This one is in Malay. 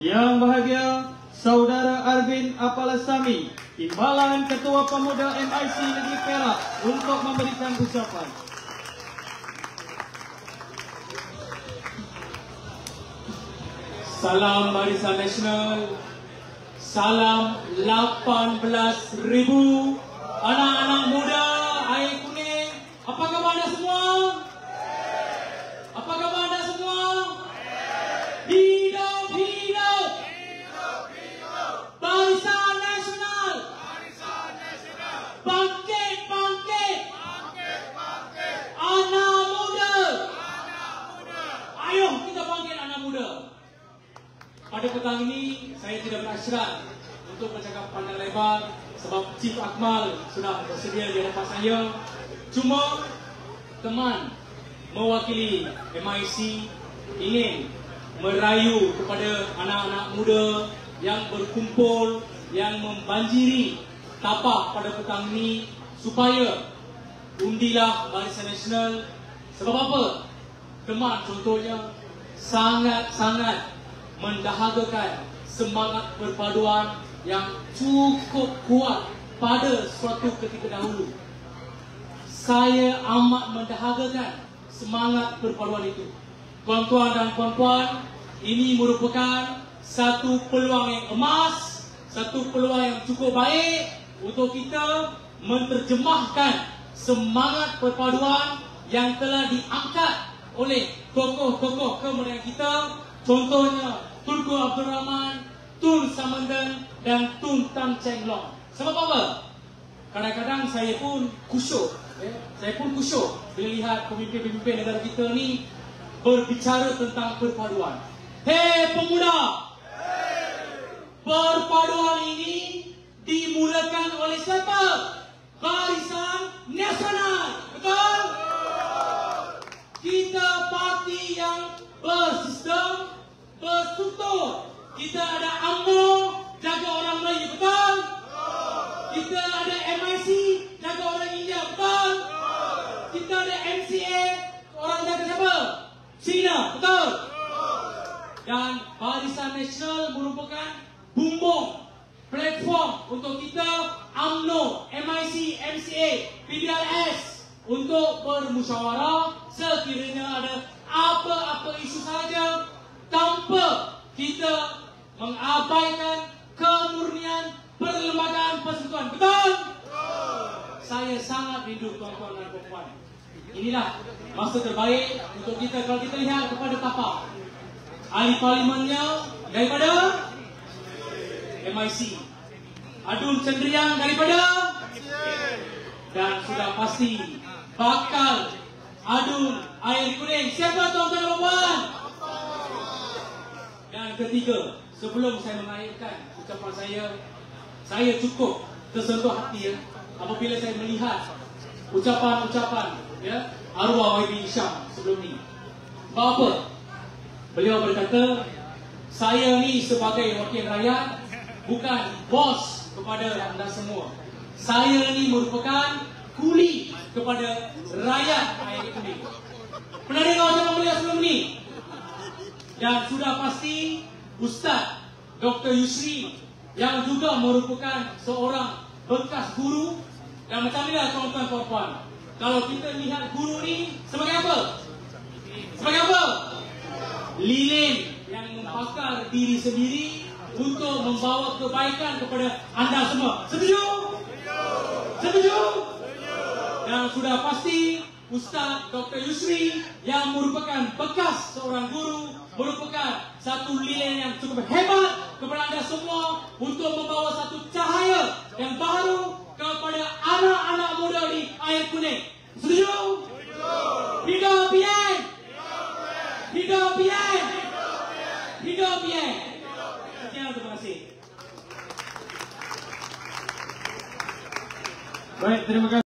Yang bahagia Saudara Arvin Apalasami, Timbalan Ketua Pemuda MIC Negeri Perak untuk memberikan ucapan. Salam Barisan Nasional. Salam 18,000 anak-anak muda air kuning. Apa khabar anda semua? Apa khabar anda semua? Hidup, hidup! Barisan Nasional! Bangkit, bangkit! Anak muda! Ayo kita bangkit anak muda! Pada petang ini, saya tidak berhasrat untuk bercakap panjang lebar sebab Chief Akmal sudah bersedia di hadapan saya. Cuma teman mewakili MIC ingin merayu kepada anak-anak muda yang berkumpul, yang membanjiri tapak pada petang ini supaya undilah Barisan Nasional. Sebab apa? Teman contohnya sangat-sangat mendahagakan semangat perpaduan yang cukup kuat pada suatu ketika dahulu. Saya amat mendahagakan semangat perpaduan itu. Tuan-tuan dan puan-puan, ini merupakan satu peluang yang emas, satu peluang yang cukup baik untuk kita menterjemahkan semangat perpaduan yang telah diangkat oleh tokoh-tokoh kemerdekaan kita. Contohnya Tunku Abdul Rahman, Tun Samanden dan Tun Tan Cheng Loong. Sebab apa? Kadang-kadang saya pun kusyuk. Bila lihat pemimpin-pemimpin negara kita ni berbicara tentang perpaduan. Hei pemuda! Perpaduan ini dimulakan oleh siapa? Barisan Nasional. Betul? Kita parti yang bersistem, berstruktur. Kita ada UMNO, jaga orang Melayu, betul? Kita ada MIC, jaga orang India, betul? Kita ada MCA, orang jaga siapa? China, betul? Dan Barisan Nasional merupakan bumbung platform untuk kita UMNO, MIC, MCA, PBLS untuk bermusyawarah sekiranya ada apa-apa isu saja tanpa kita mengabaikan kemurnian perlembagaan persekutuan. Betul? Saya sangat rindu tuan-tuan dan puan-puan. Inilah masa terbaik untuk kita. Kalau kita lihat kepada tapak ahli parlimennya daripada MIC, Adun Cendriang daripada, dan sudah pasti bakal Adun air kuning. Siapa tuan-tuan dan puan? Dan ketiga, sebelum saya mengakhirkan ucapan saya cukup tersentuh hati apabila saya melihat ucapan-ucapan arwah YB Hisham sebelum ni. Sebab apa? Beliau berkata, saya ni sebagai wakil rakyat bukan bos kepada anda semua. Saya ni merupakan kuli kepada rakyat air kuning. Pernah dengar ucapan beliau sebelum ni? Dan sudah pasti Ustaz Dr. Yusri yang juga merupakan seorang bekas guru. Dan macam inilah tuan-tuan puan-puan, kalau kita lihat guru ni sebagai apa? Sebagai apa? Lilin yang membakar diri sendiri untuk membawa kebaikan kepada anda semua. Setuju? Setuju? Dan sudah pasti Ustaz Dr. Yusri yang merupakan bekas seorang guru, merupakan satu lilin yang cukup hebat kepada anda semua untuk membawa satu cahaya yang baru kepada anak-anak muda di air kuning. Setuju? Hidup PN! Hidup PN! Hidup PN! Sekian, terima kasih. Baik, terima kasih.